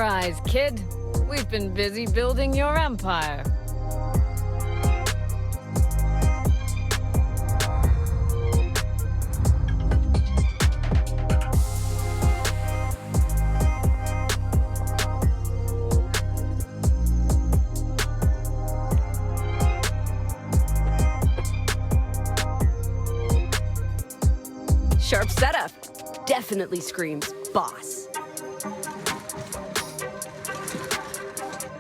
your eyes, kid. We've been busy building your empire. Sharp setup. Definitely screams boss.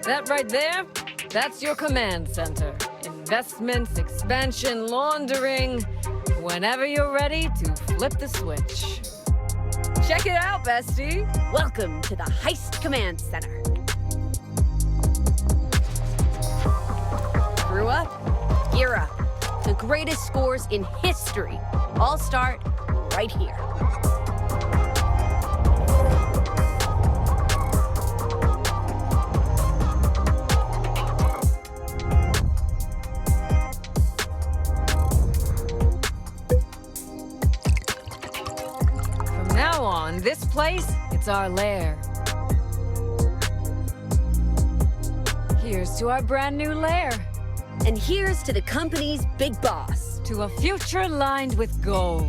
That right there, that's your command center. Investments, expansion, laundering. Whenever you're ready to flip the switch. Check it out, bestie. Welcome to the Heist Command Center. Grew up, gear up. The greatest scores in history all start right here. From now on, this place, it's our lair. Here's to our brand new lair. And here's to the company's big boss. To a future lined with gold.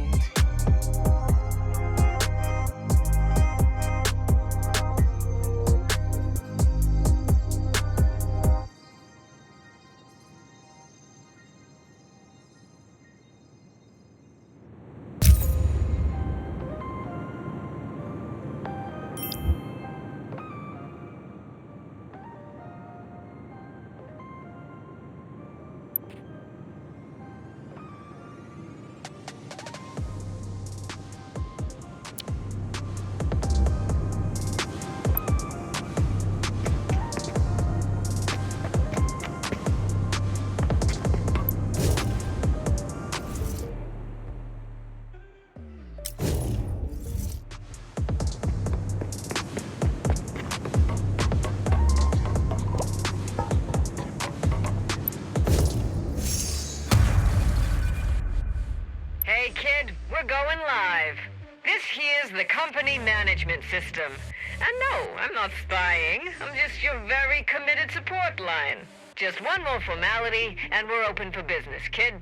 Hey kid, we're going live. This here's the company management system. And no, I'm not spying. I'm just your very committed support line. Just one more formality, and we're open for business, kid.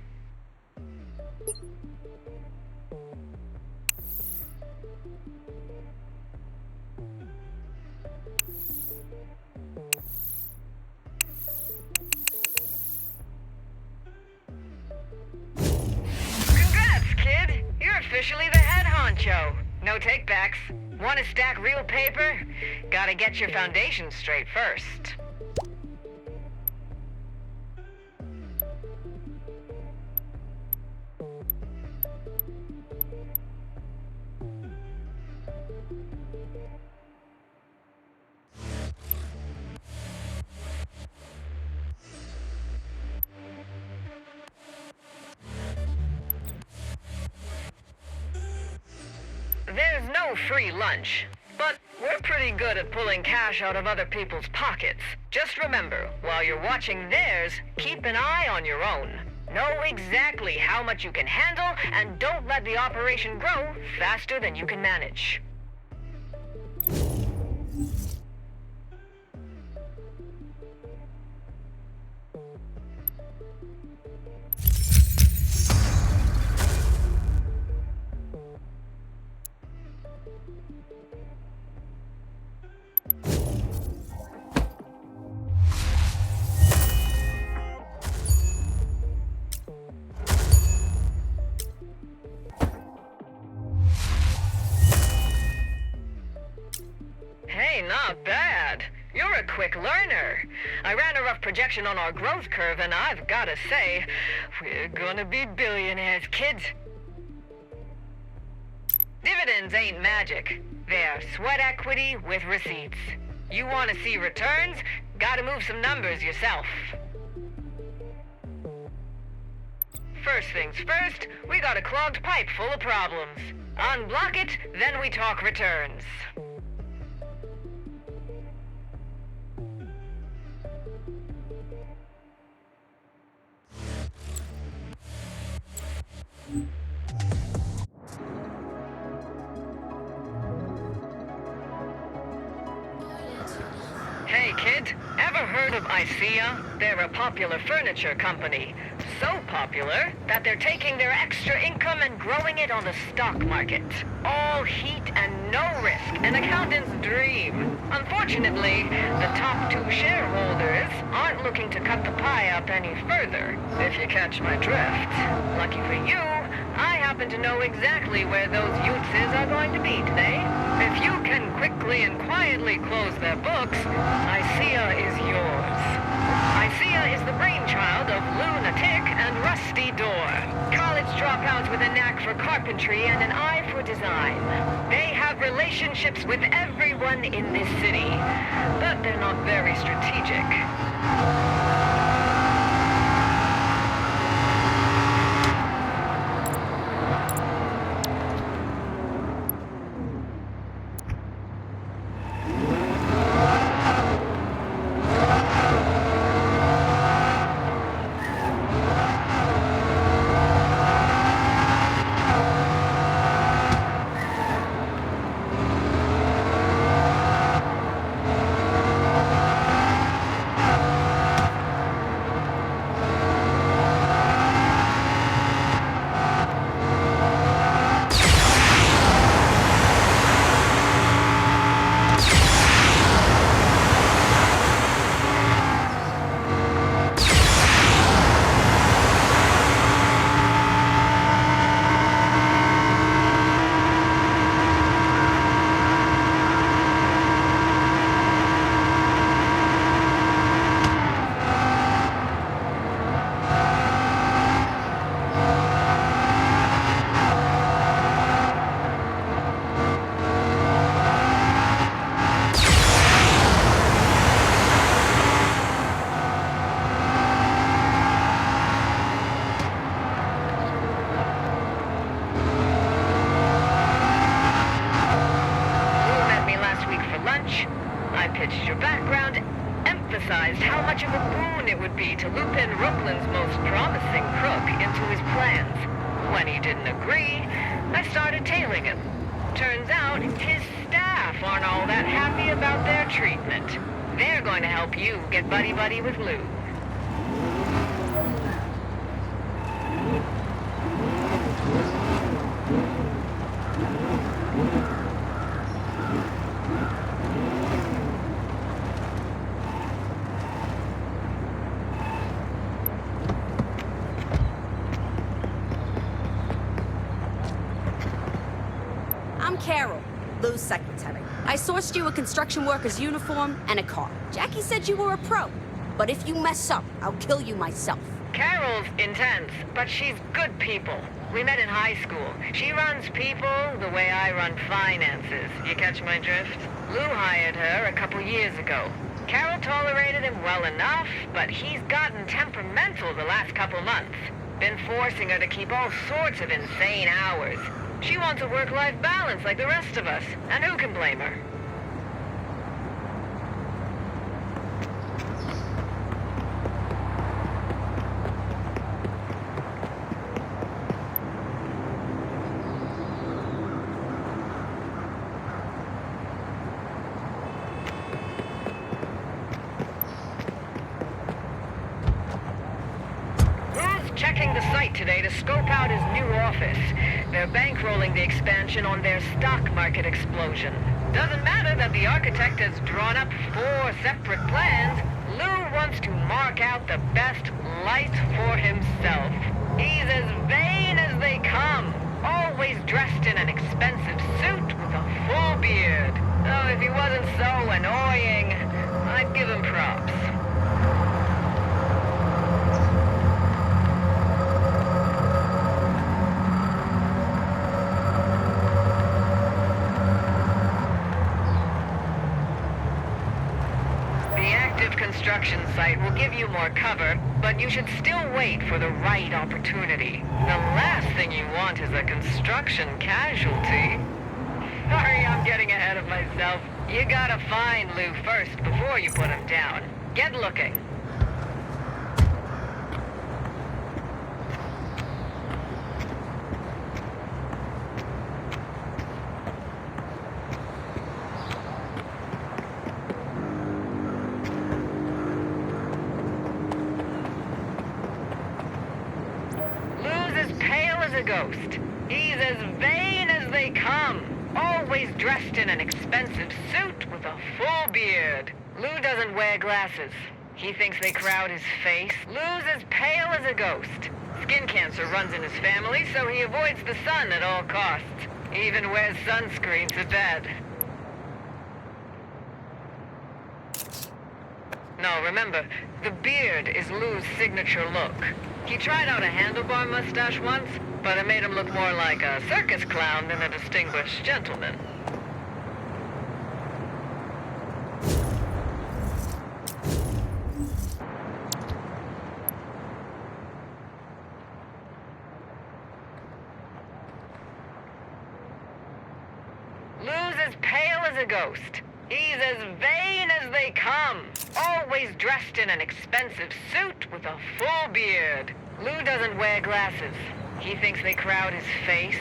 Kid, you're officially the head honcho. No takebacks. Want to stack real paper? Gotta get your foundation straight first. There's no free lunch, but we're pretty good at pulling cash out of other people's pockets. Just remember, while you're watching theirs, keep an eye on your own. Know exactly how much you can handle, and don't let the operation grow faster than you can manage. Hey, not bad. You're a quick learner. I ran a rough projection on our growth curve, and I've gotta say, we're gonna be billionaires, kids. Dividends ain't magic. They're sweat equity with receipts. You want to see returns? Gotta move some numbers yourself. First things first, we got a clogged pipe full of problems. Unblock it, then we talk returns. Hey, kid. Ever heard of Ayooo? They're a popular furniture company. So popular that they're taking their extra income and growing it on the stock market. All heat and no risk. An accountant's dream. Unfortunately, the top two shareholders aren't looking to cut the pie up any further, if you catch my drift. Lucky for you, I happen to know exactly where those Yutzes are going to be today. If you can quickly and quietly close their books, Ayooo is yours. Ayooo is the brainchild of Lunatic and Rusty Door. College dropouts with a knack for carpentry and an eye for design. They have relationships with everyone in this city, but they're not very strategic. How much of a boon it would be to loop in Rooklyn's most promising crook into his plans. When he didn't agree, I started tailing him. Turns out, his staff aren't all that happy about their treatment. They're going to help you get buddy-buddy with Lou. I'm Carol, Lou's secretary. I sourced you a construction worker's uniform and a car. Jackie said you were a pro, but if you mess up, I'll kill you myself. Carol's intense, but she's good people. We met in high school. She runs people the way I run finances. You catch my drift? Lou hired her a couple years ago. Carol tolerated him well enough, but he's gotten temperamental the last couple months. Been forcing her to keep all sorts of insane hours. She wants a work-life balance like the rest of us, and who can blame her? Checking the site today to scope out his new office. They're bankrolling the expansion on their stock market explosion. Doesn't matter that the architect has drawn up 4 separate plans. Lou wants to mark out the best light for himself. He's as vain as they come. Always dressed in an expensive suit with a full beard. Oh, if he wasn't so annoying, I'd give him props. Construction site will give you more cover, but you should still wait for the right opportunity. The last thing you want is a construction casualty. Sorry, I'm getting ahead of myself. You gotta find Lou first before you put him down. Get looking. a ghost. He's as vain as they come. Always dressed in an expensive suit with a full beard. Lou doesn't wear glasses. He thinks they crowd his face. Lou's as pale as a ghost. Skin cancer runs in his family, so he avoids the sun at all costs. He even wears sunscreen to bed. No, remember, the beard is Lou's signature look. He tried out a handlebar mustache once, but it made him look more like a circus clown than a distinguished gentleman. Lou's as pale as a ghost. He's as vain as they come. Always dressed in an expensive suit with a full beard. Lou doesn't wear glasses. He thinks they crowd his face.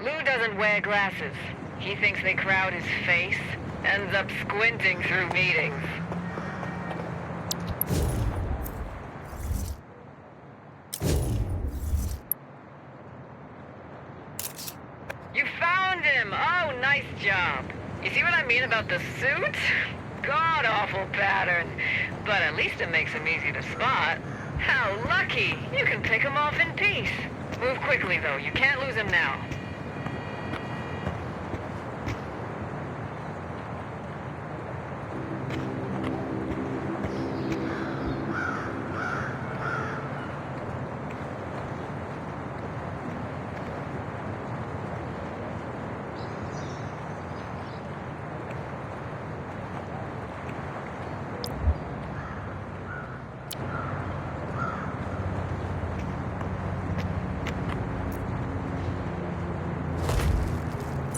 Lou doesn't wear glasses. He thinks they crowd his face. Ends up squinting through meetings. You found him! Oh, nice job. You see what I mean about the suit? God-awful pattern. But at least it makes him easy to spot. How lucky! You can pick him off in peace. Move quickly, though. You can't lose him now.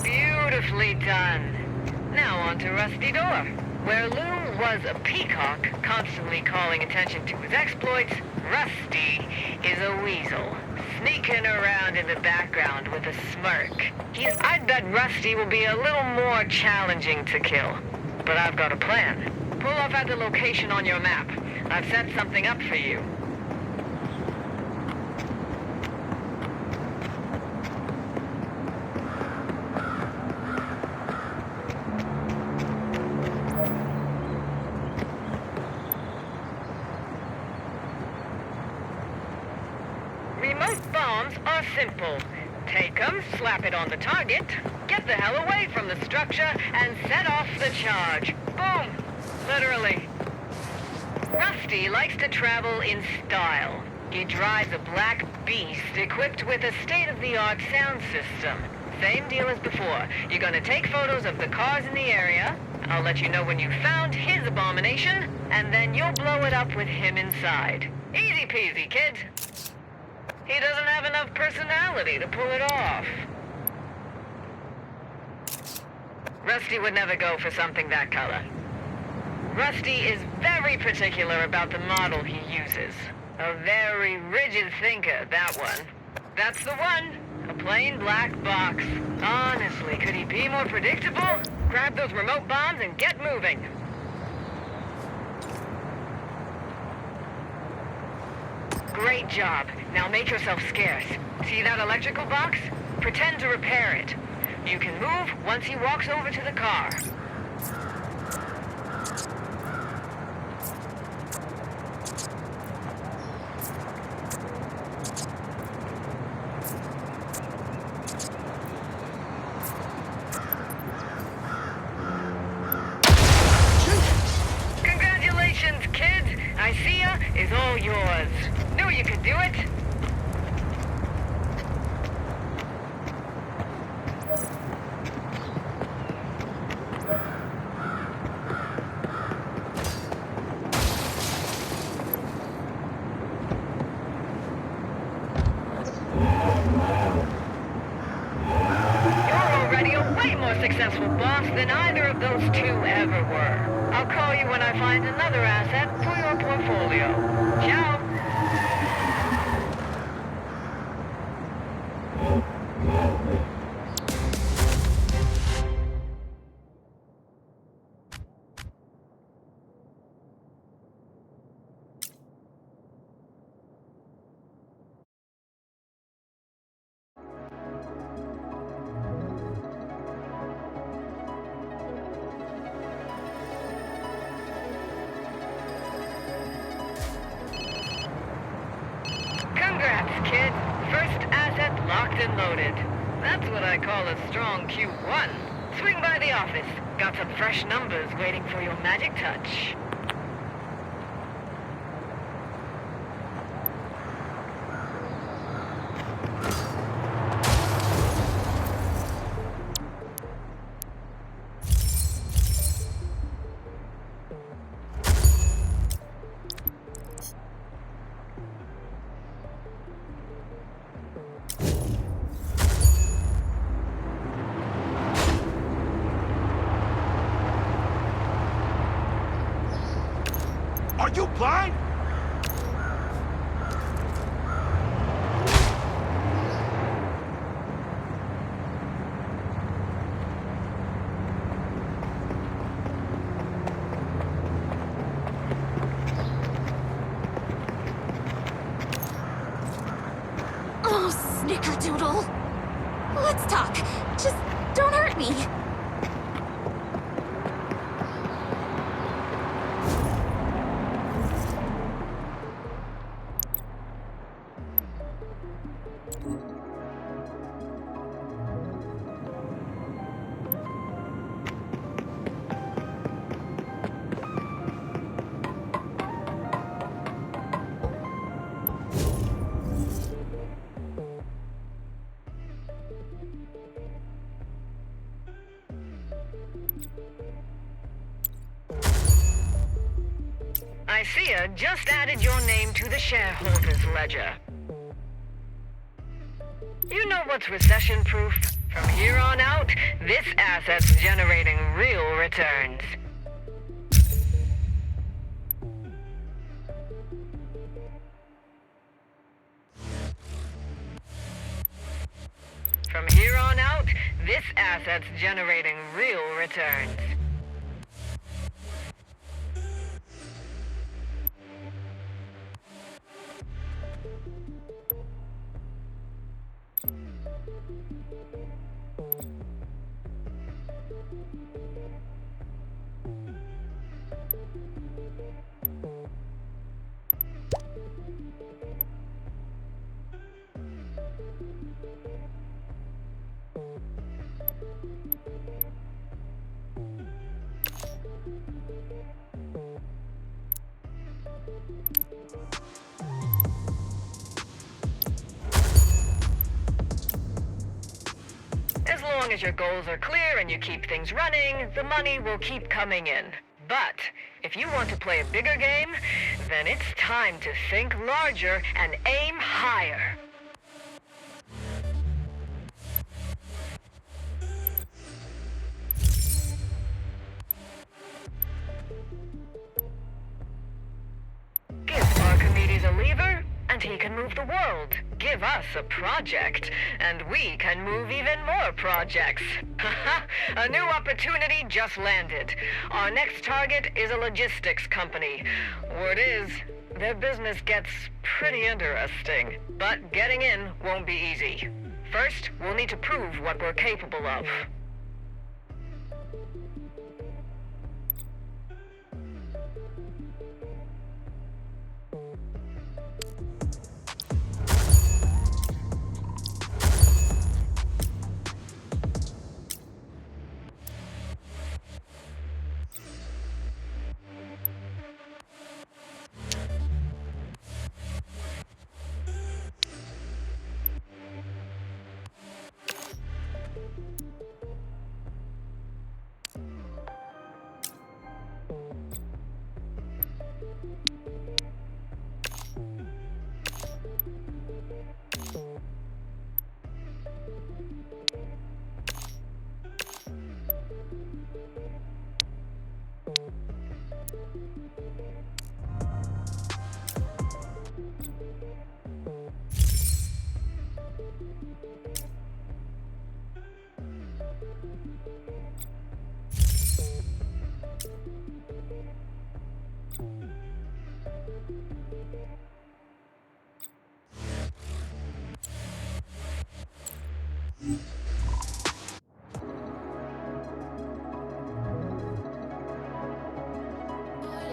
Beautifully done. Now on to Rusty Door. Where Lou was a peacock, constantly calling attention to his exploits, Rusty is a weasel, sneaking around in the background with a smirk. I'd bet Rusty will be a little more challenging to kill. But I've got a plan. Pull up at the location on your map. I've set something up for you. Remote bombs are simple. Take them, slap it on the target, get the hell away from the structure, and set off the charge. Boom! Literally. Rusty likes to travel in style. He drives a black beast equipped with a state-of-the-art sound system. Same deal as before. You're gonna take photos of the cars in the area. I'll let you know when you've found his abomination, and then you'll blow it up with him inside. Easy peasy, kid. He doesn't have enough personality to pull it off. Rusty would never go for something that color. Rusty is very particular about the model he uses. A very rigid thinker, that one. That's the one. A plain black box. Honestly, could he be more predictable? Grab those remote bombs and get moving. Great job. Now make yourself scarce. See that electrical box? Pretend to repair it. You can move once he walks over to the car. Congratulations, kid! Isia is all yours. Knew you could do it. than either of those two ever were. I'll call you when I find another asset for your portfolio. Ciao! Congrats, kid. First asset locked and loaded. That's what I call a strong Q1. Swing by the office. Got some fresh numbers waiting for your magic touch. Are you blind? Oh, Snickerdoodle. Let's talk. Just don't hurt me. I see ya just added your name to the shareholders ledger. You know what's recession-proof? From here on out, this asset's generating real returns. From here on out, this asset's generating real returns. As long as your goals are clear and you keep things running, the money will keep coming in. But if you want to play a bigger game, then it's time to think larger and aim higher. Give Archimedes a lever, and he can move the world. Give us a project, and we can move even more projects. A new opportunity just landed. Our next target is a logistics company. Word is, their business gets pretty interesting. But getting in won't be easy. First, we'll need to prove what we're capable of.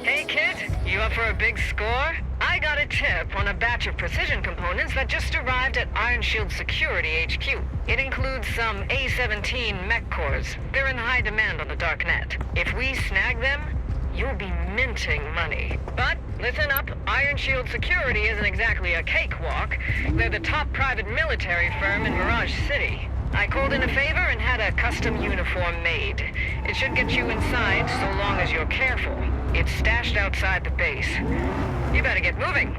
Hey kid, you up for a big score? I got a tip on a batch of precision components that just arrived at Iron Shield Security HQ. It includes some A-17 mech cores. They're in high demand on the dark net. If we snag them, you'll be minting money. But listen up, Iron Shield Security isn't exactly a cakewalk. They're the top private military firm in Mirage City. I called in a favor and had a custom uniform made. It should get you inside so long as you're careful. It's stashed outside the base. You better get moving.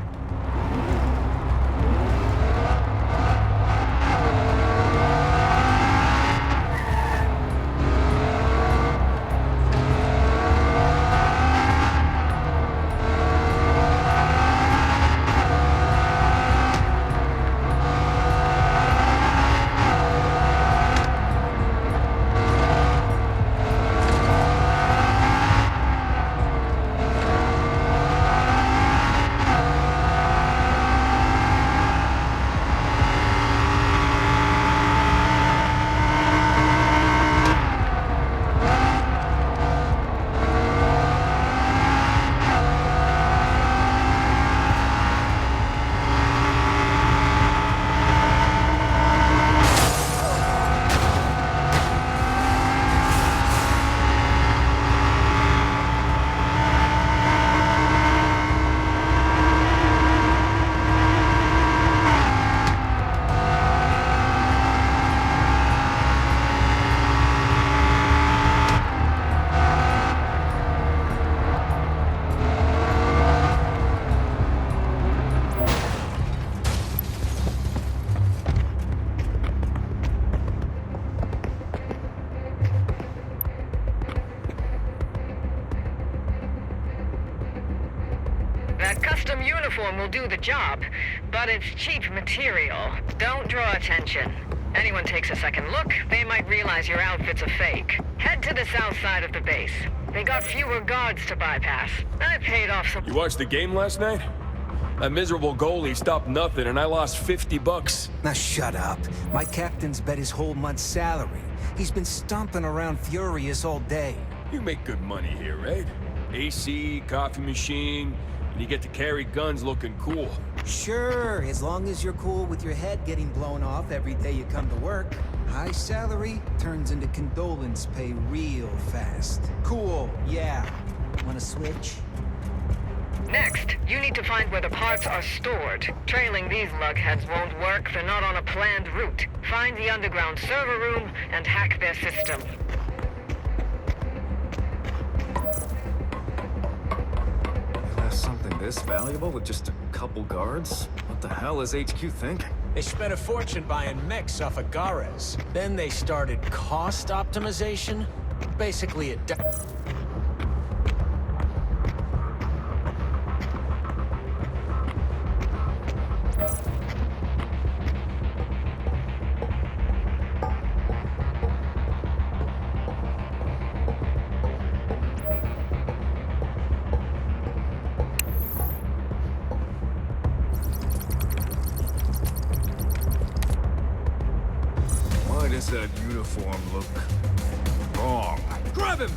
That custom uniform will do the job, but it's cheap material. Don't draw attention. Anyone takes a second look, they might realize your outfit's a fake. Head to the south side of the base. They got fewer guards to bypass. I paid off some... You watched the game last night? That miserable goalie stopped nothing and I lost $50. Now shut up. My captain's bet his whole month's salary. He's been stomping around furious all day. You make good money here, right? AC, coffee machine, and you get to carry guns looking cool. Sure, as long as you're cool with your head getting blown off every day you come to work. High salary turns into condolence pay real fast. Cool, yeah. Wanna switch? Next, you need to find where the parts are stored. Trailing these lugheads won't work, they're not on a planned route. Find the underground server room and hack their system. Something this valuable with just a couple guards? What the hell is HQ thinking? They spent a fortune buying mechs off of Gares. Then they started cost optimization. Basically Why does that uniform look wrong? Grab him!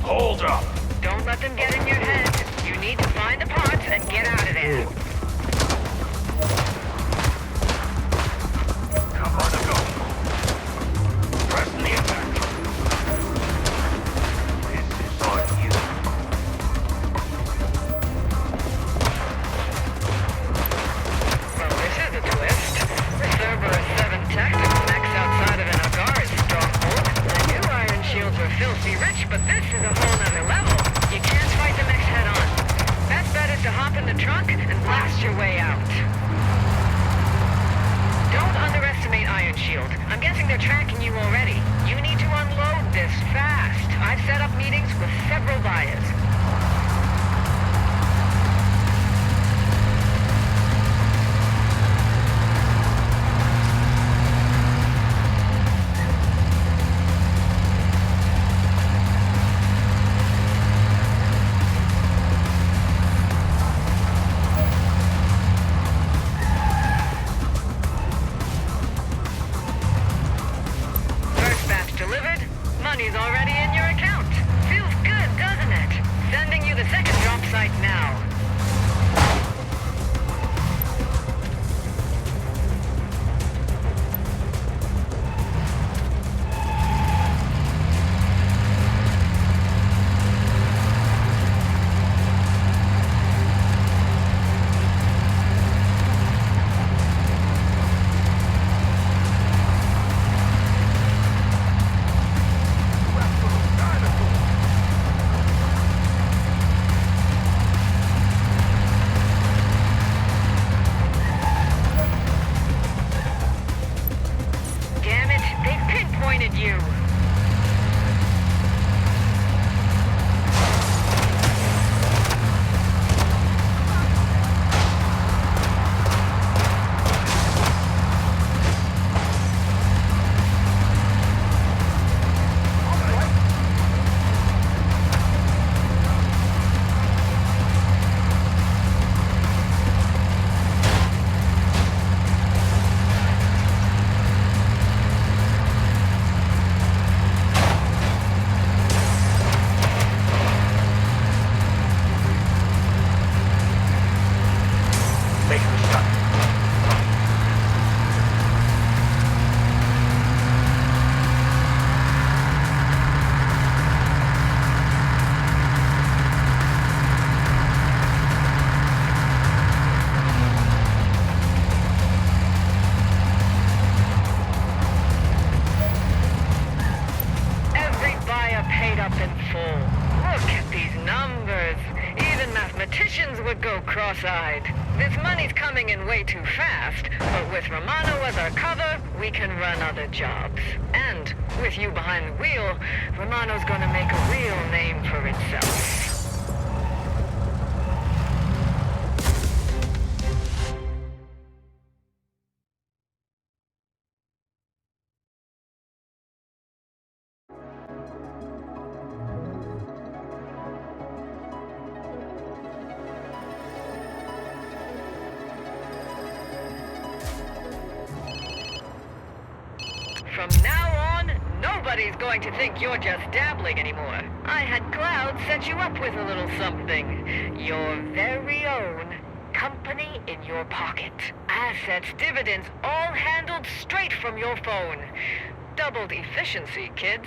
Hold up! Don't let them get in your head. You need to find the parts and get out of there. Cover to go. Press the attack. This is on you. Well, this is a twist. The Cerberus 7 tactical mechs outside of an Agares stronghold. I knew iron shields were filthy rich, but this is a whole nother level. You can't fight the mechs head on. Best bet is to hop in the trunk and blast site now. Cross-eyed. This money's coming in way too fast, but with Romano as our cover, we can run other jobs. And with you behind the wheel, Romano's gonna make a real name for itself. From now on, nobody's going to think you're just dabbling anymore. I had Cloud set you up with a little something. Your very own company in your pocket. Assets, dividends, all handled straight from your phone. Doubled efficiency, kid.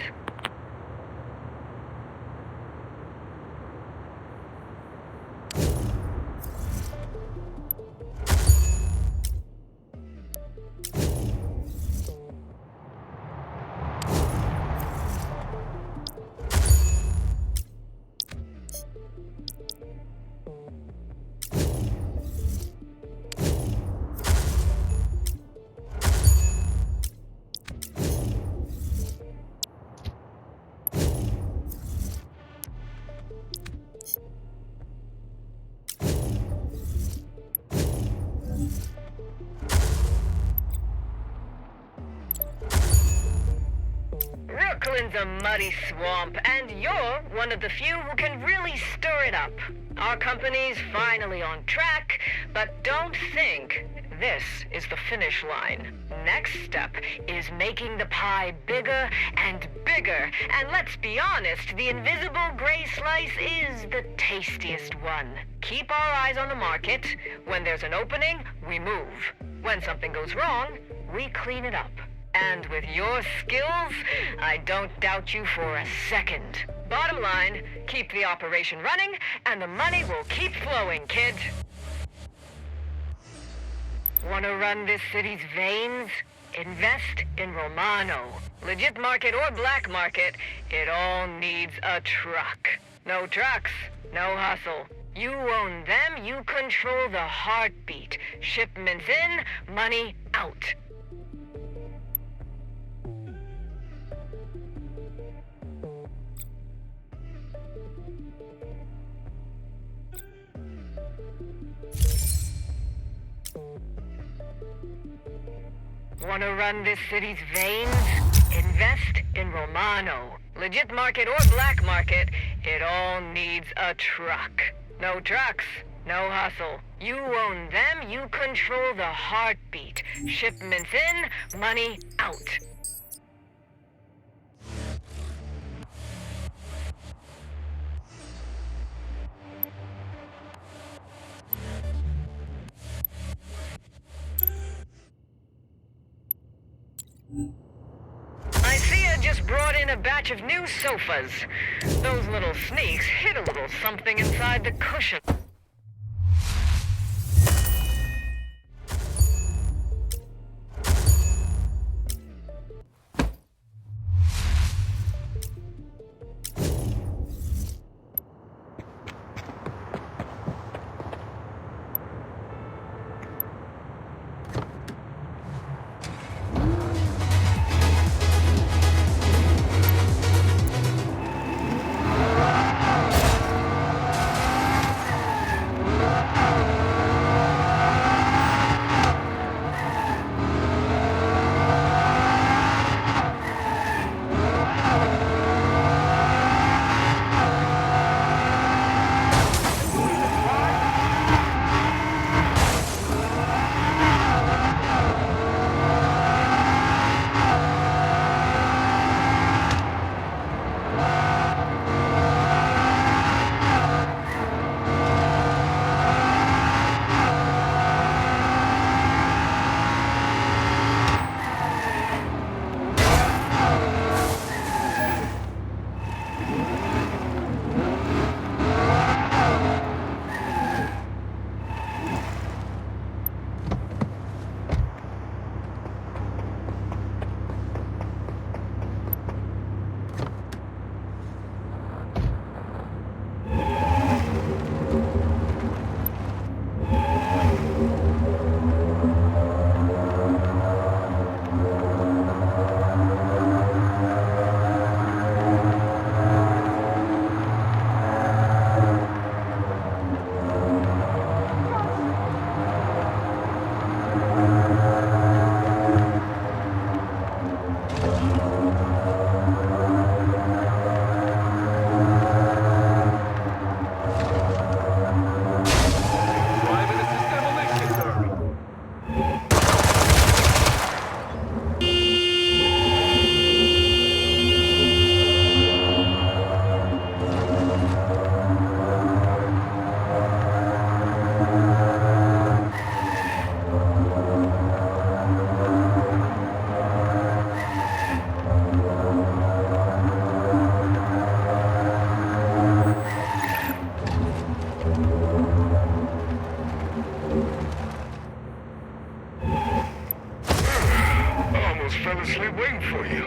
Rooklyn's a muddy swamp, and you're one of the few who can really stir it up. Our company's finally on track, but don't think this is the finish line. Next step is making the pie bigger and bigger, and let's be honest, the invisible gray slice is the tastiest one. Keep our eyes on the market. When there's an opening, we move. When something goes wrong, we clean it up. And with your skills, I don't doubt you for a second. Bottom line, keep the operation running, and the money will keep flowing, kid. Wanna run this city's veins? Invest in Romano. Legit market or black market, it all needs a truck. No trucks, no hustle. You own them, you control the heartbeat. Shipments in, money out. Wanna run this city's veins? Invest in Romano. Legit market or black market, it all needs a truck. No trucks, no hustle. You own them, you control the heartbeat. Shipments in, money out. I see you just brought in a batch of new sofas. Those little sneaks hid a little something inside the cushion. fell asleep waiting for you.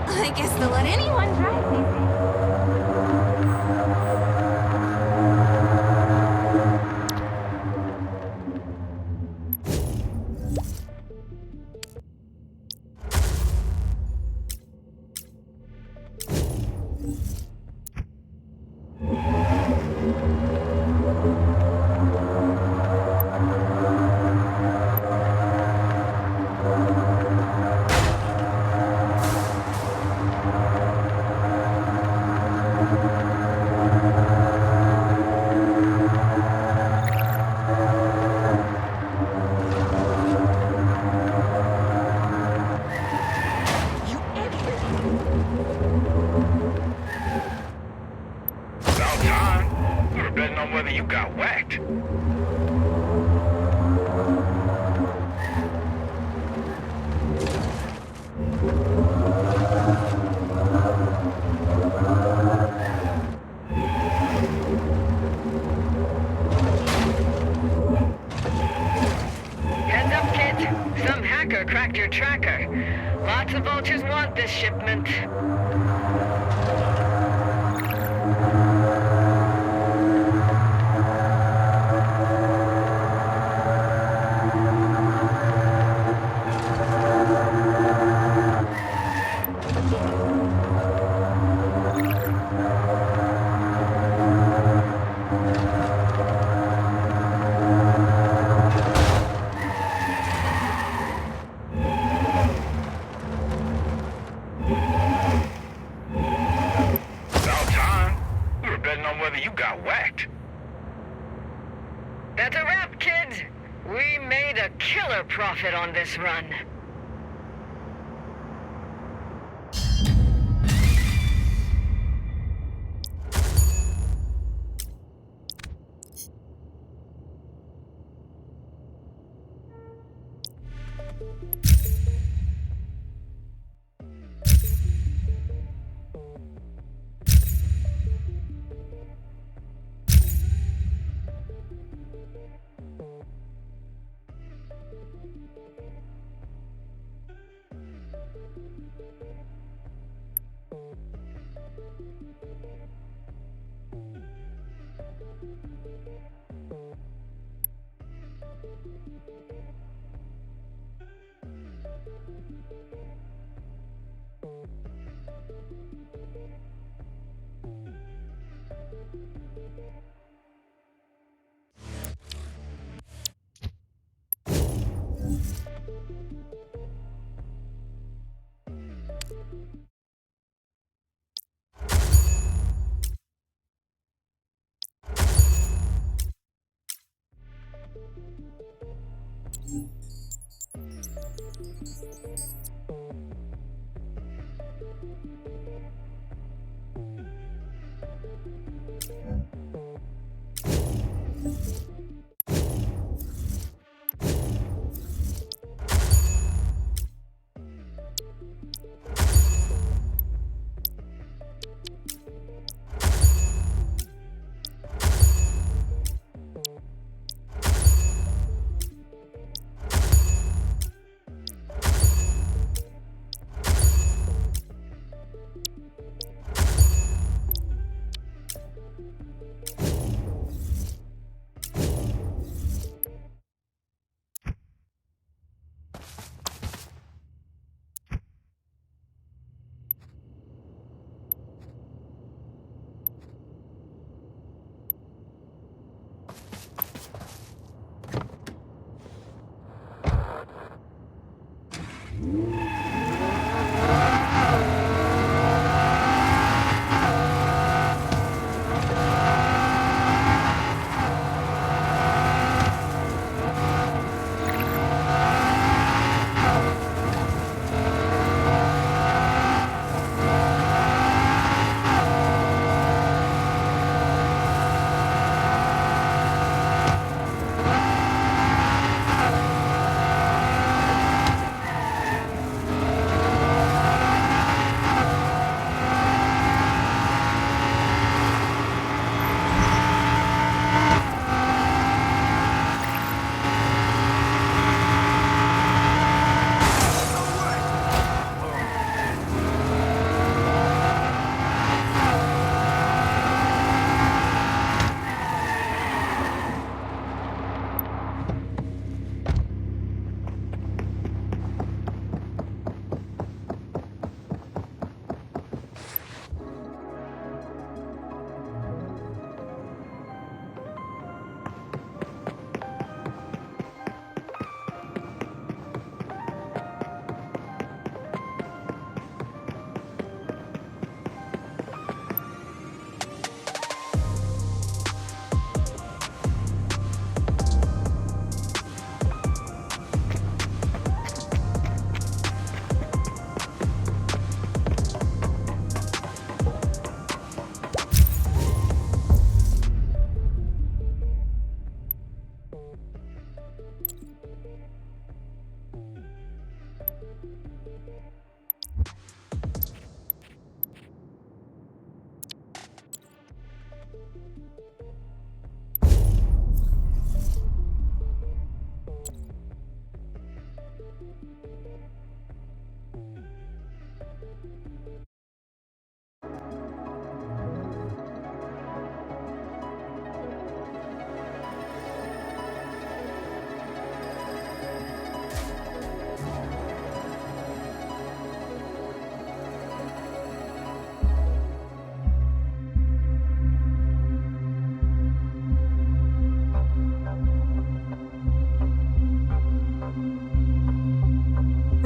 I guess they'll let anyone drive these days. Cracked your tracker. Lots of vultures want this shipment. That's a wrap, kids. We made a killer profit on this run.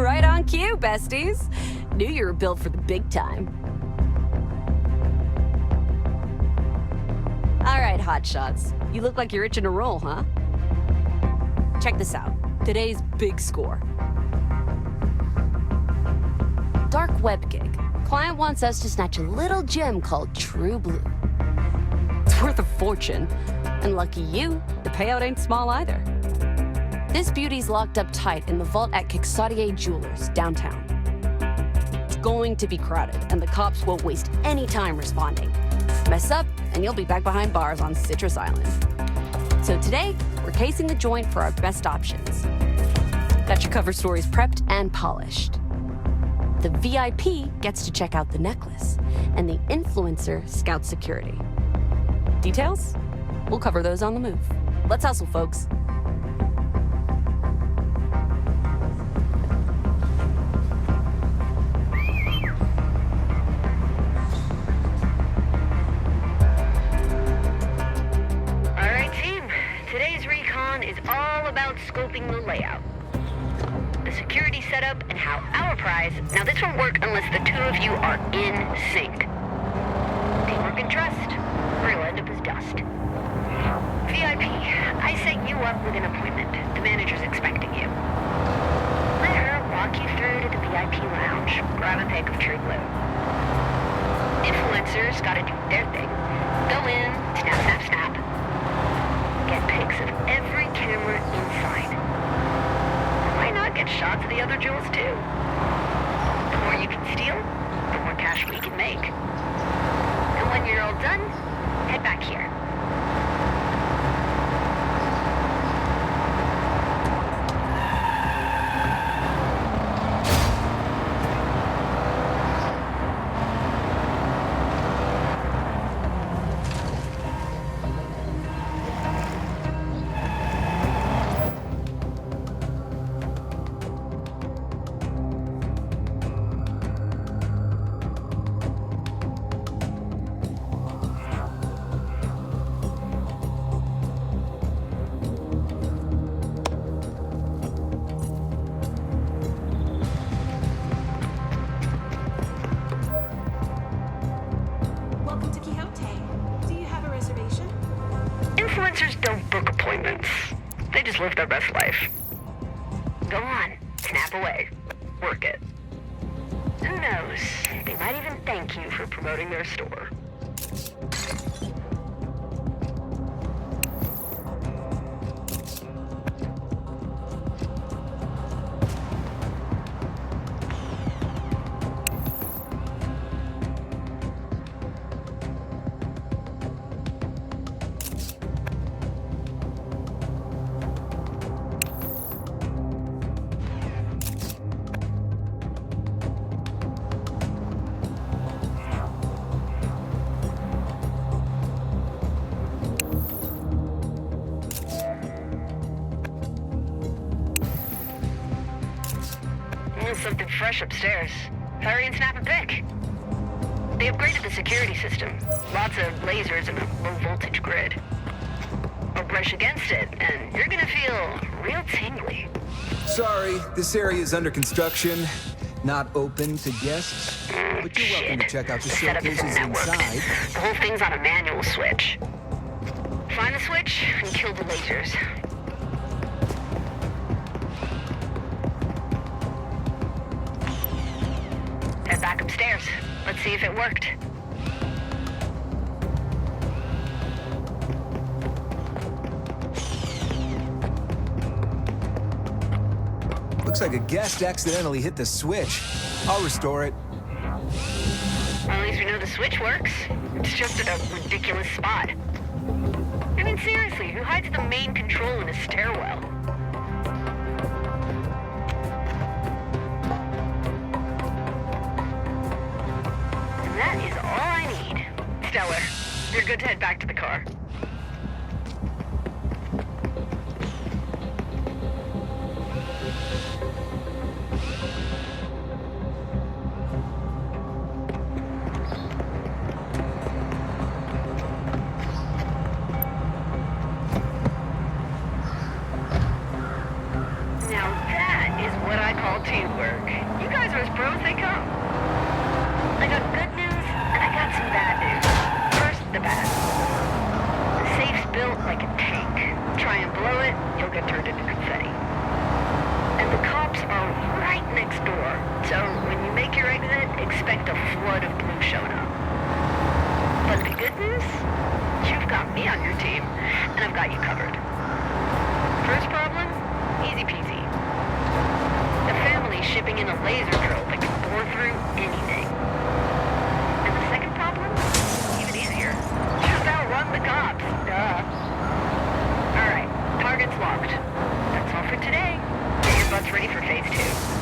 Right on cue, besties. Knew you were built for the big time. All right, hotshots. You look like you're itching to roll, huh? Check this out. Today's big score. Dark web gig. Client wants us to snatch a little gem called True Blue. It's worth a fortune. And lucky you, the payout ain't small either. This beauty's locked up tight in the vault at Quixote Jewelers, downtown. It's going to be crowded, and the cops won't waste any time responding. Mess up, and you'll be back behind bars on Citrus Island. So today, we're casing the joint for our best options. Got your cover stories prepped and polished. The VIP gets to check out the necklace, and the influencer scouts security. Details? We'll cover those on the move. Let's hustle, folks. All right, team. Today's recon is all about scoping the layout, the security setup, and how our prize... Now, this won't work unless the two of you are in sync. Teamwork and trust, or you'll end up as dust. VIP, I set you up with an appointment. The manager's expecting you. Let her walk you through to the VIP lounge. Grab a pic of True Blue. Influencers gotta do their thing. Go in, snap, snap, snap. Get pics of every camera inside. Why not get shots of the other jewels too? The more you can steal, the more cash we can make. And when you're all done, head back here. Welcome to Quixote. Do you have a reservation? Influencers don't book appointments. They just live their best life. Go on, snap away. Work it. Who knows? They might even thank you for promoting their store. Something fresh upstairs. Hurry and snap a pic. They upgraded the security system. Lots of lasers and a low voltage grid. Or brush against it, and you're gonna feel real tingly. Sorry, this area is under construction. Not open to guests. But you're welcome to check out the Setup is showcases inside. The whole thing's on a manual switch. Find the switch and kill the lasers. Head back upstairs. Let's see if it worked. Looks like a guest accidentally hit the switch. I'll restore it. Well, at least we know the switch works. It's just at a ridiculous spot. I mean, seriously, who hides the main control in a stairwell? And that is all I need. Stellar, you're good to head back to the car. Teamwork. You guys are as pro as they come. I got good news, and I got some bad news. First, the bad. The safe's built like a tank. Try and blow it, you'll get turned into confetti. And the cops are right next door, so when you make your exit, expect a flood of blue showing up. But the good news? You've got me on your team, and I've got you covered. First problem? in a laser drill that can bore through anything. And the second problem? Even easier. Just outrun the cops. Duh. Alright, target's locked. That's all for today. Get your butts ready for phase 2.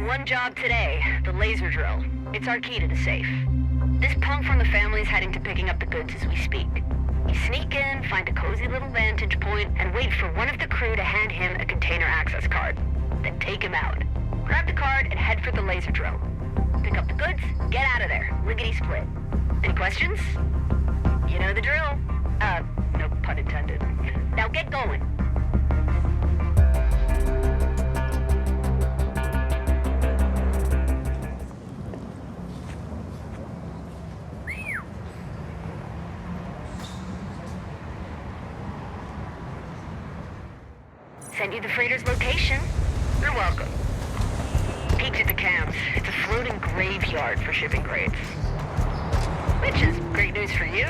One job today, the laser drill. It's our key to the safe. This punk from the family's heading to picking up the goods as we speak. You sneak in, find a cozy little vantage point, and wait for one of the crew to hand him a container access card. Then take him out. Grab the card and head for the laser drill. Pick up the goods, get out of there. Lickety-split. Any questions? You know the drill. No pun intended. Now get going. Sent you the freighter's location. You're welcome. Peeked at the cams. It's a floating graveyard for shipping crates. Which is great news for you.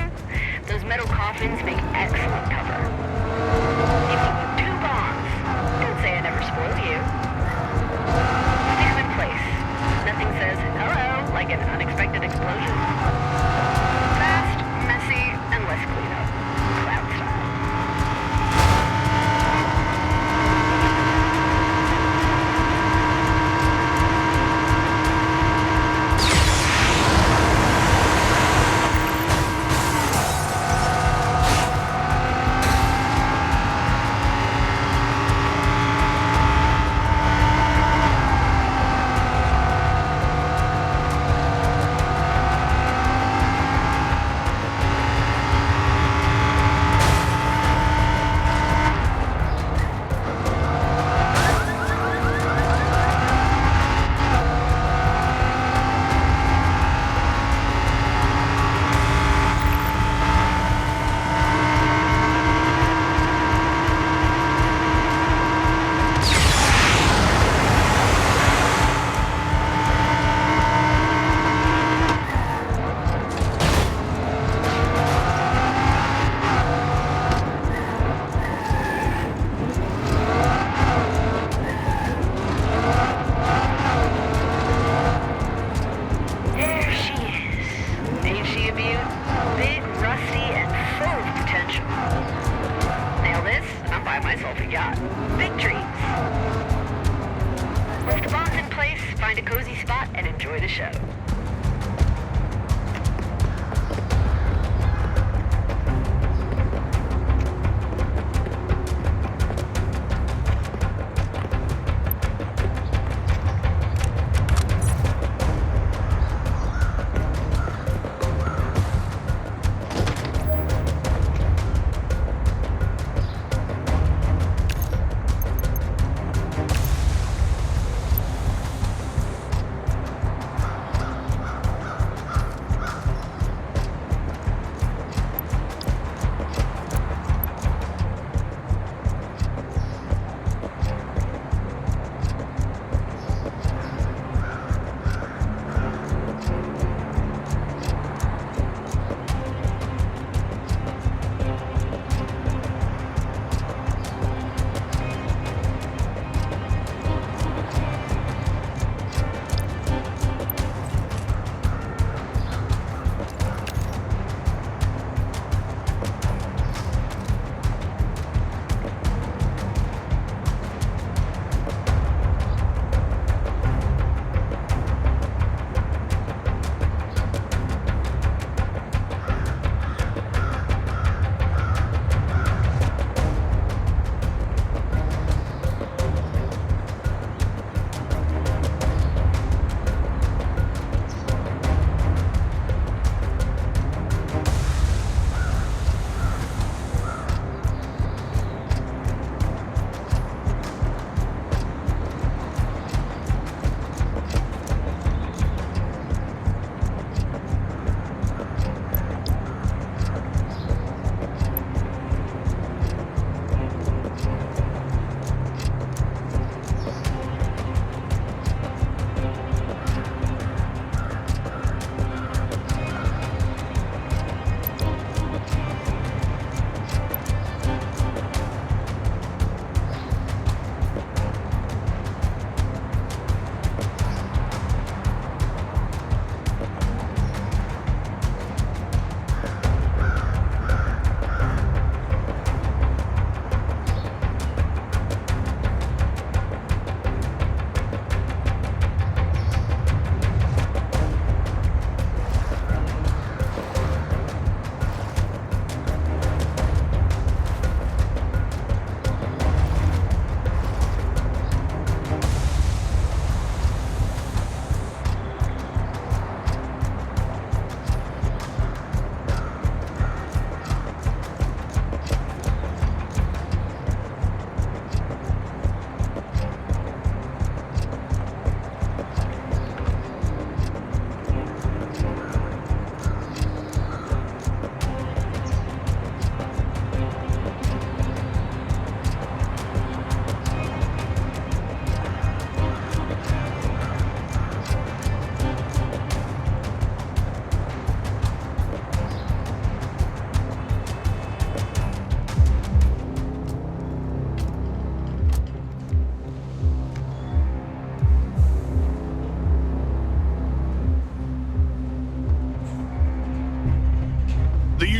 Those metal coffins make excellent cover. Give you 2 bombs. Don't say I never spoiled you. Stick them in place. Nothing says hello like an unexpected explosion. Fast, messy, and less cleanup. Cloud style.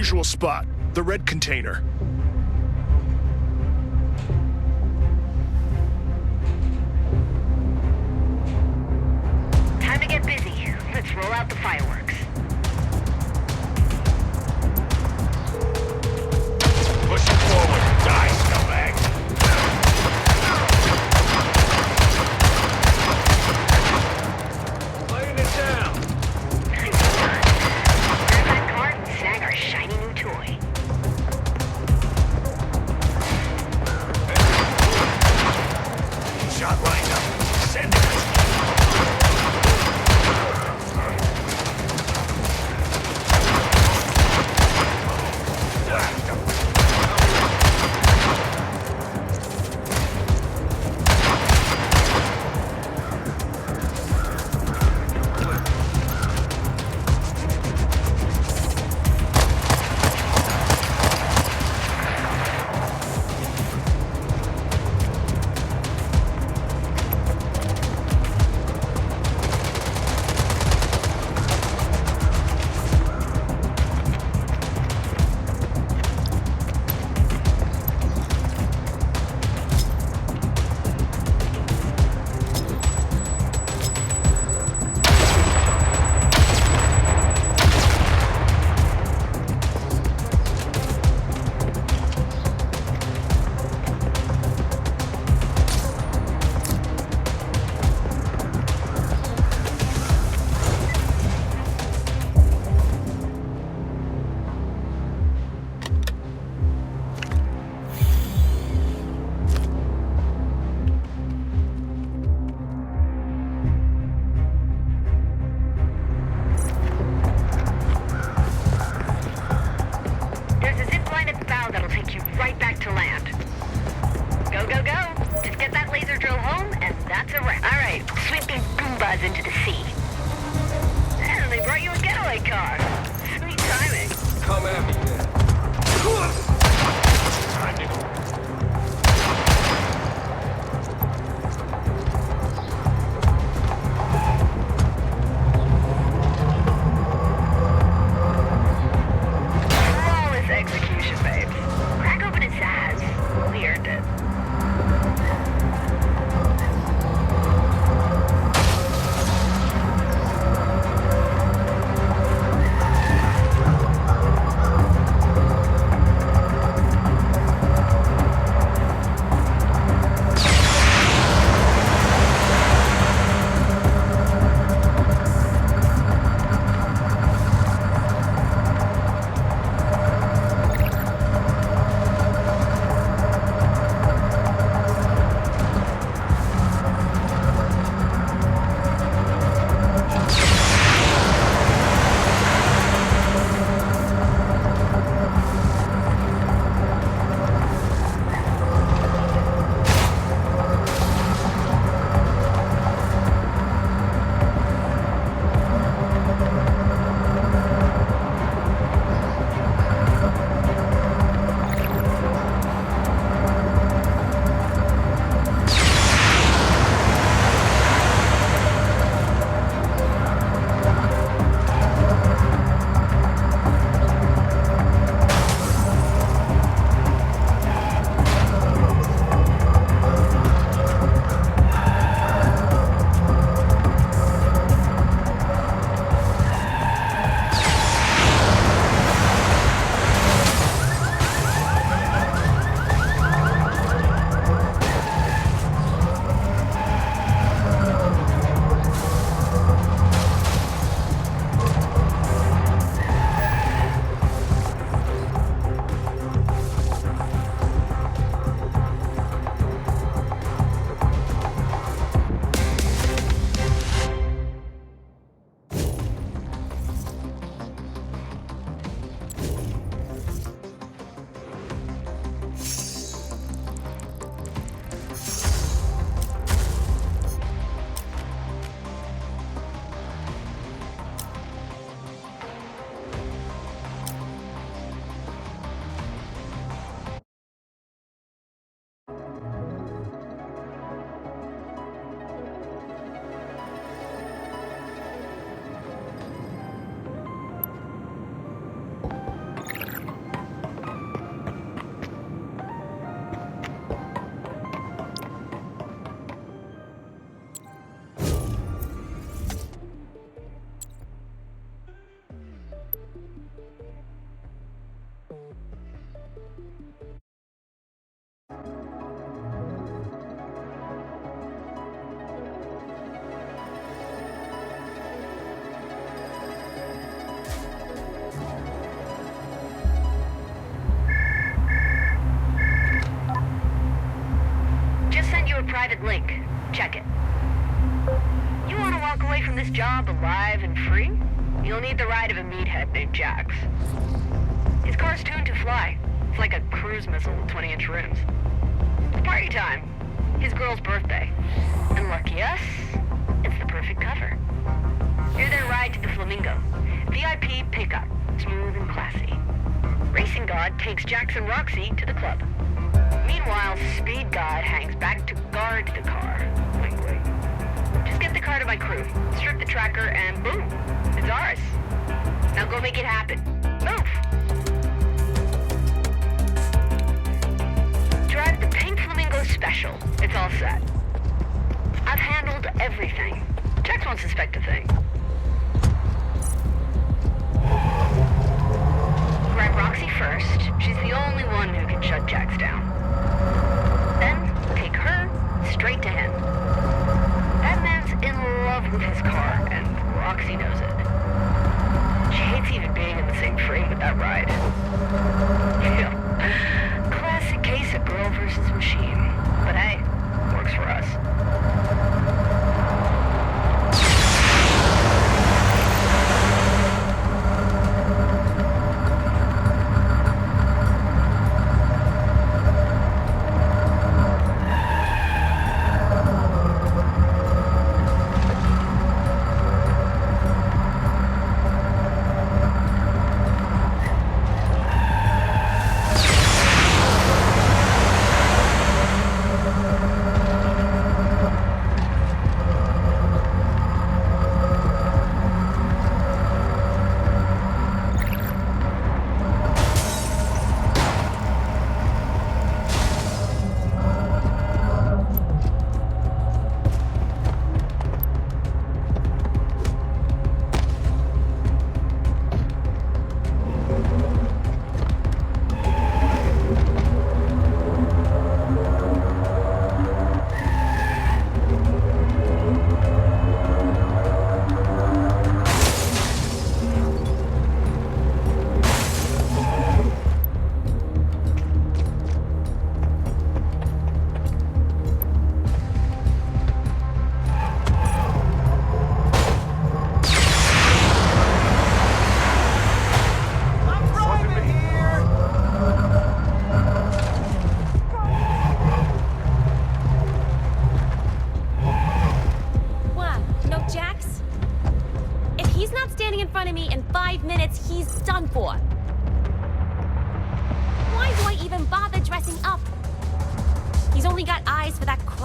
usual spot, the red container. Time to get busy. Let's roll out the fireworks. Push it forward. Die, scumbag. Laying it down. Grab that card and snag our shiny new toy. Shot lined up. Send it. There's a zip line at the bow that'll take you right back to land. Go, go, go. Just get that laser drill home, and that's a wrap. All right, sweep these Goombas into the sea. And they brought you a getaway car. Sweet timing. Come at me then. Time to go. Flawless execution, babes. Crack open his ass. We earned it. job alive and free, you'll need the ride of a meathead named Jax. His car's tuned to fly. It's like a cruise missile with 20-inch rims. It's party time. His girl's birthday. And lucky us, it's the perfect cover. You're their ride to the Flamingo. VIP pickup, smooth and classy. Racing God takes Jax and Roxy to the club. Meanwhile, Speed God hangs back to guard the car. Wink, wink. Just get the car to my crew, strip the tracker, and boom, it's ours. Now go make it happen. Move! Drive the Pink Flamingo Special. It's all set. I've handled everything. Jax won't suspect a thing. Grab Roxy first. She's the only one who can shut Jax down. Then, take her straight to him. That man's in love with his car, and Roxy knows it. She hates even being in the same frame with that ride. Yeah. Classic case of girl versus machine. But hey, works for us.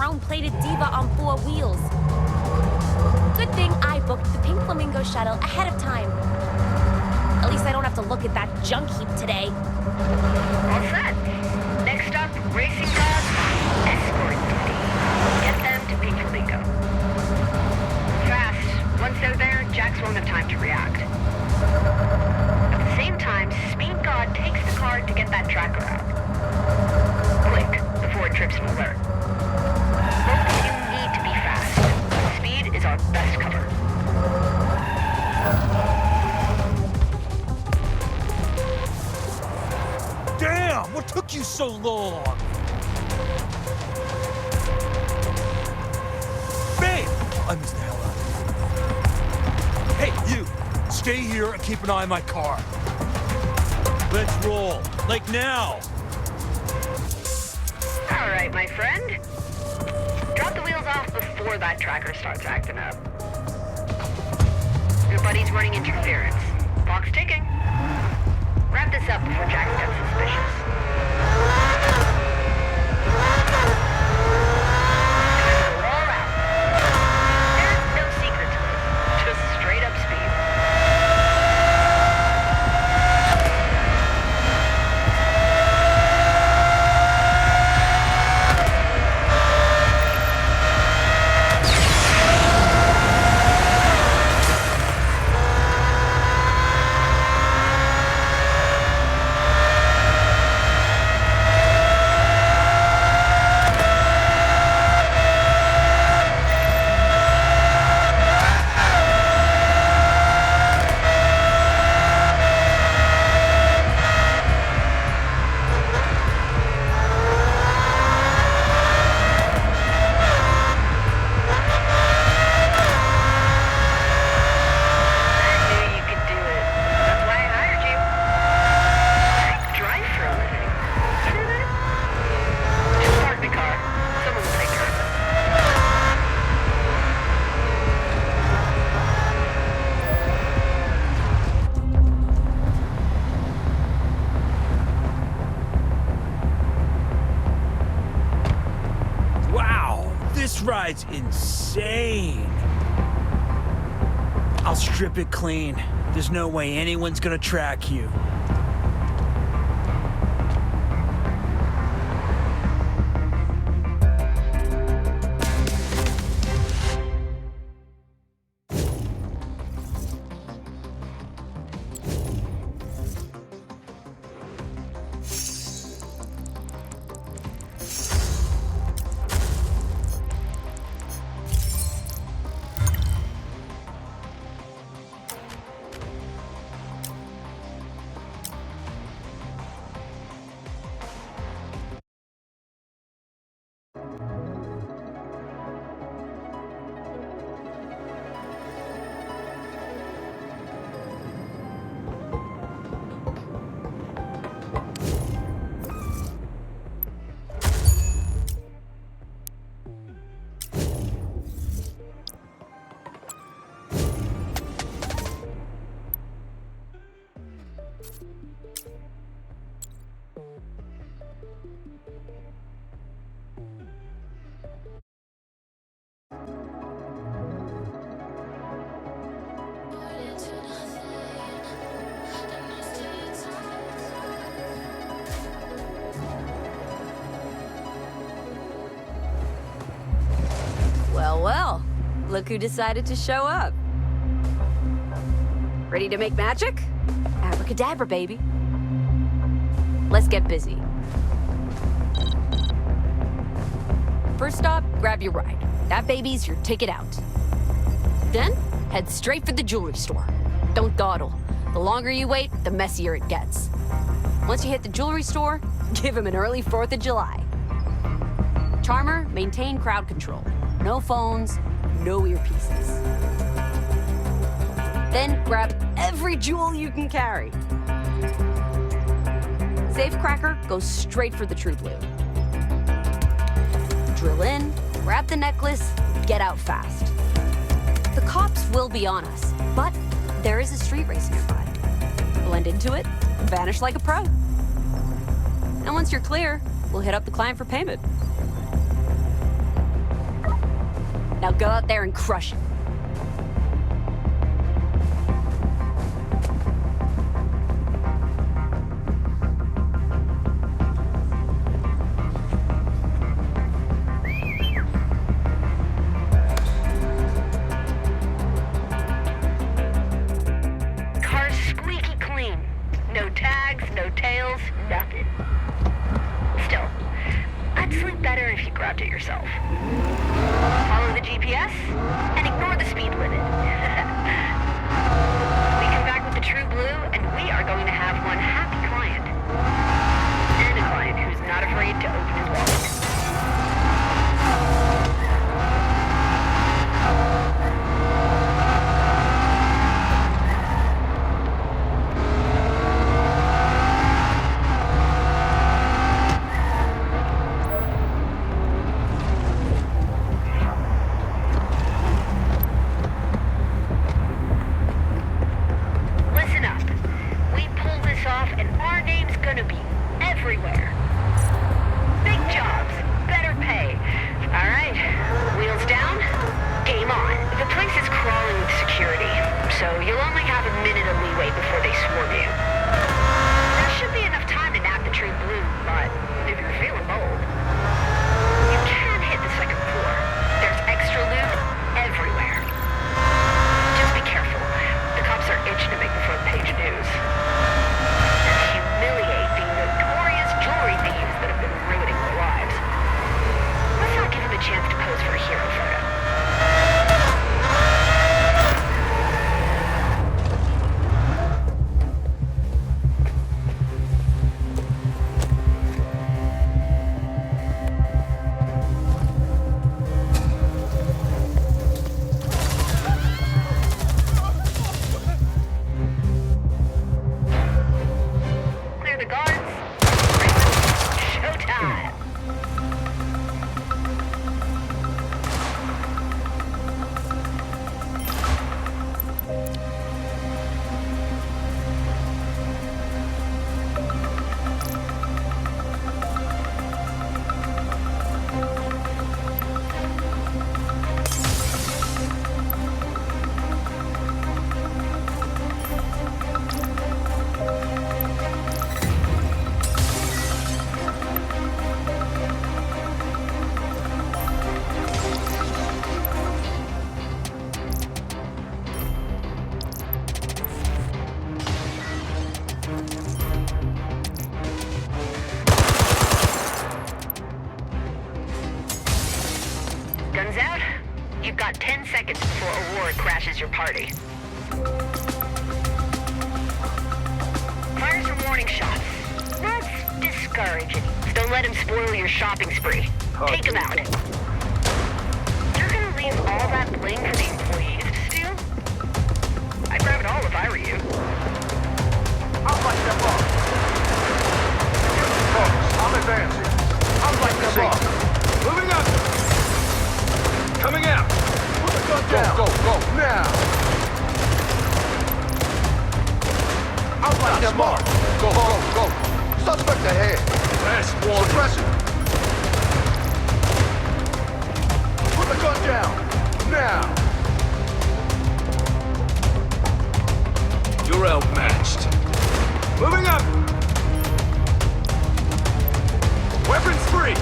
chrome-plated diva on 4 wheels. Good thing I booked the Pink Flamingo shuttle ahead of time. At least I don't have to look at that junk heap today. All set. Next up, racing gods on escort duty. Get them to Pink Flamingo. Fast. Once they're there, Jax won't have time to react. At the same time, Speed God takes the car to get that tracker out. Blink before it trips an alert. Both of you need to be fast. Speed is our best cover. Damn! What took you so long? Babe! I missed the hell out of it. Hey, you! Stay here and keep an eye on my car. Let's roll. Like now! All right, my friend. Drop the wheels off before that tracker starts acting up. Your buddy's running interference. Clock's ticking. Wrap this up before Jax gets suspicious. Time to go all out. There's no secret to this. Just straight up speed. ride's insane. I'll strip it clean. There's no way anyone's gonna track you. Well, look who decided to show up. Ready to make magic? Abracadabra, baby. Let's get busy. First stop, grab your ride. That baby's your ticket out. Then, head straight for the jewelry store. Don't dawdle. The longer you wait, the messier it gets. Once you hit the jewelry store, give him an early 4th of July. Charmer, maintain crowd control. No phones, no earpieces. Then grab every jewel you can carry. Safecracker goes straight for the True Blue. Drill in, grab the necklace, get out fast. The cops will be on us, but there is a street race nearby. Blend into it, vanish like a pro. And once you're clear, we'll hit up the client for payment. Now go out there and crush it. Car's squeaky clean. No tags, no tails, nothing. Still, I'd sleep better if you grabbed it yourself. Follow the GPS and ignore the speed limit. We come back with the True Blue and we are going to have one happy client. And a client who's not afraid to open his wallet. News. And humiliate the notorious jewelry your party. Fire some warning shots. That's discouraging. Don't let him spoil your shopping spree. Take him out. You're gonna leave all that bling for the employees to steal? I'd grab it all if I were you. I'll light them up. Focus, I'm advancing. I'll light them up. Moving up! Coming out! Put the gun down. Go, now! I'll light them up. Go. Suspect ahead. Last one. Suppressing. Put the gun down. Now! You're outmatched. Moving up! Weapons free!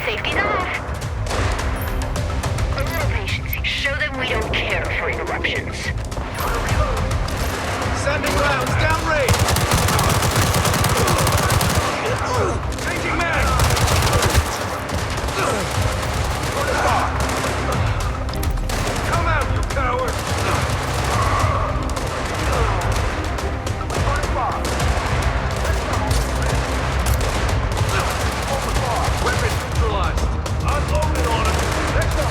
Safety's off. A little patience. Show them we don't care for interruptions. Sending rounds downrange. Changing mag. Come out, you coward. Weapon neutralized. Unloading on him. Next up,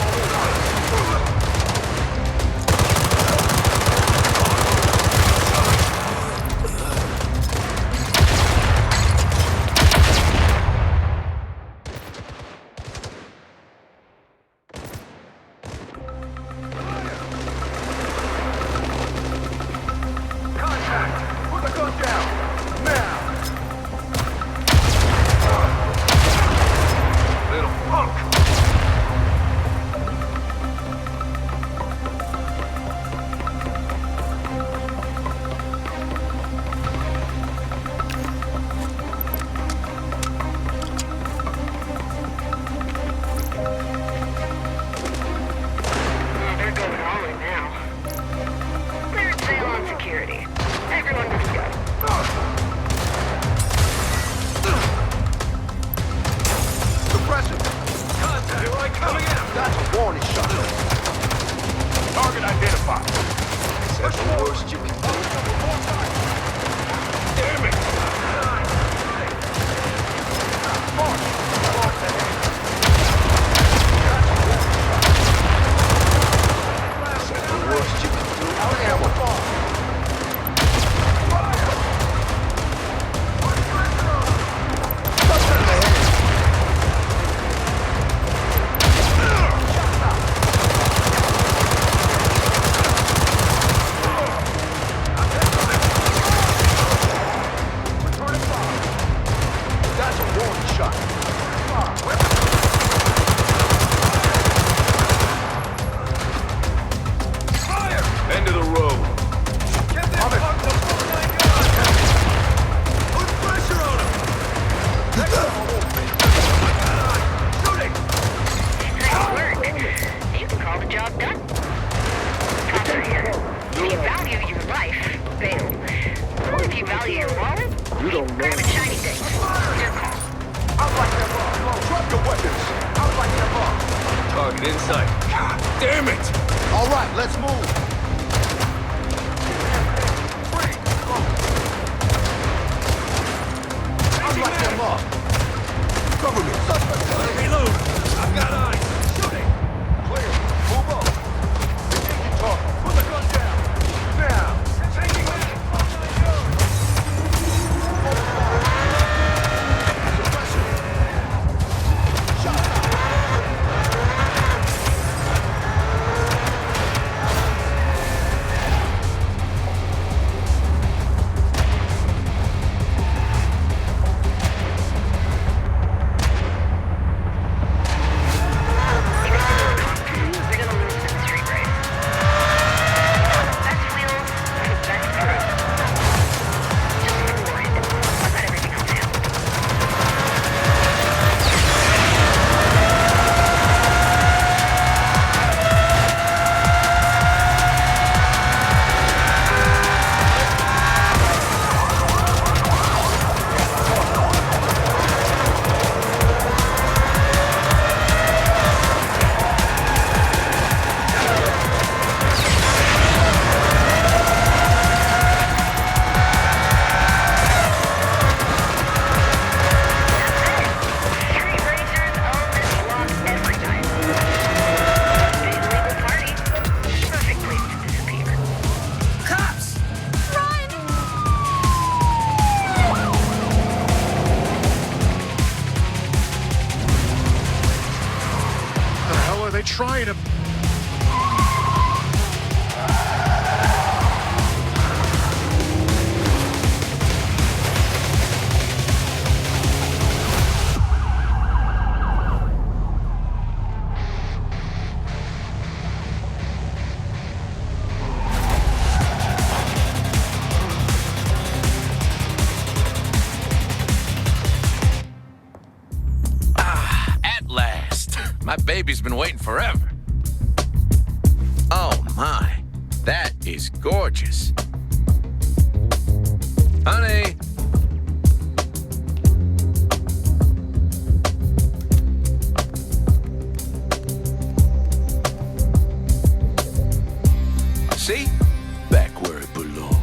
baby's been waiting forever. Oh my, that is gorgeous. Honey! See? Back where it belongs.